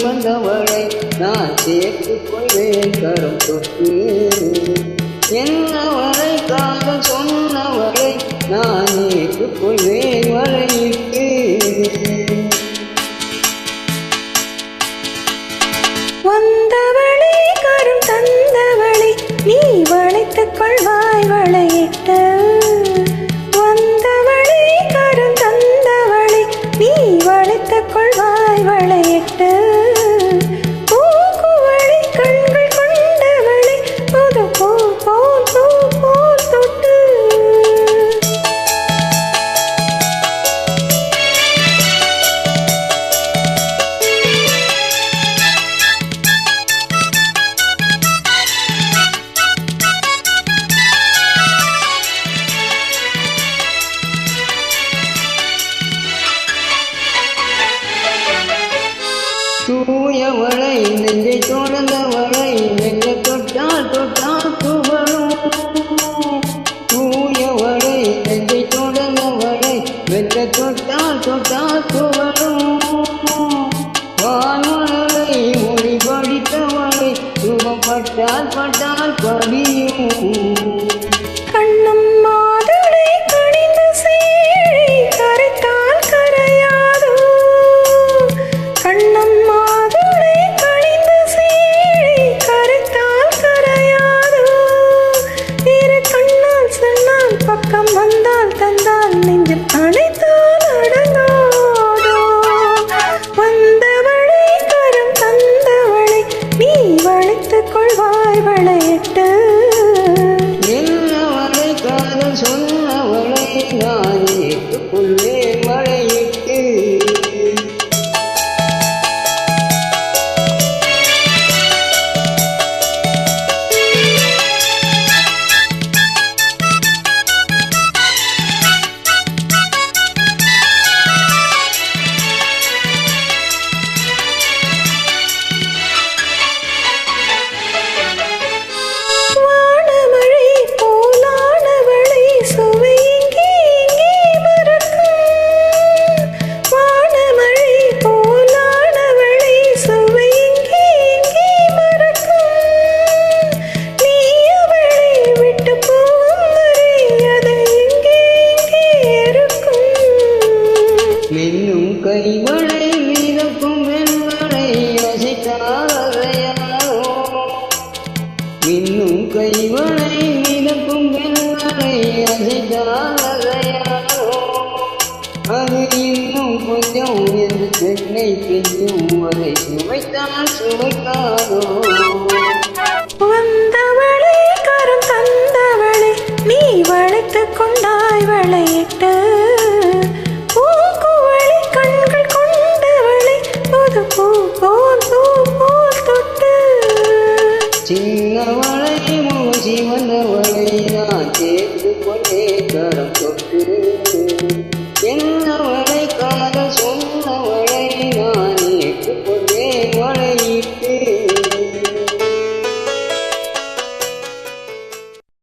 வந்தவளை நான் சேர்த்துக் கொள்வேன் கரம் தொட்டு. என்னவளை காதல் சொன்னவளை நான் ஏற்றுக்கொள்வேன் வளையிட்டு. வந்தவளே கரம் தந்தவளை நீ வளைத்துக் கொள்வாய் வளையிட்டு. வந்தவளே கரம் தந்தவளை நீ வளைத்துக் கொள்வாய் வளையிட்டு. பூக்குவளை கண்கள் கொண்டவளை புது பூ போல் பூ போல் தொட்டு. தூயவளை நெஞ்சை தொடர்ந்தவளை நெஞ்சை தொட்டால் தொட்டால் துவளும். தூயவளை நெஞ்சை தொடர்ந்தவளை நெஞ்சை தொட்டால் தொட்டால் துவளும். வான்மழலை மொழி படித்தவளை சுகம் பட்டால் பட்டால் படியும். கண்ணம் மாதுளை கனிந்த சேழை கரைத்தால் கரையாதோ. கண்ணம் மாதுளை கனிந்த சேழை கரைத்தால் கரையாதோ. இரு கண்ணால் சொன்னால் பக்கம் வந்தால் தந்தால் நெஞ்சில் அணைத்தால் அடங்காதோ. வந்தவளை கரம் தந்தவளை நீ வளைத்துக் கொள்வாய் வளையிட்டு. என்னவளை காதல் சொன்னவளை நான் ஏற்றுக்கொள்வேன் வளையிட்டு. மின்னும் கைவளை மிதக்கும் வெண்வளை அசைத்தாரையாரோ. மின்னும் கைவளை மிதக்கும் வெண்வளை அசைத்தாரையாரோ. அது இன்னும் கொஞ்சம் என்று சென்னை பெய்யும் அதை சுவைத்தான் சுவைக்காதோ. வந்தவளே கரம் தந்தவளை நீ வளைத்துக் கொண்டாய் வளையிட்டு. பூக்குவளை கண்கள் கொண்டவளை புது பூ போல் பூ போல் தொட்டு. சின்னவளை மூசி வந்தவளை நான் சேர்த்து கொண்டே கரம் தொட்டு. என்ன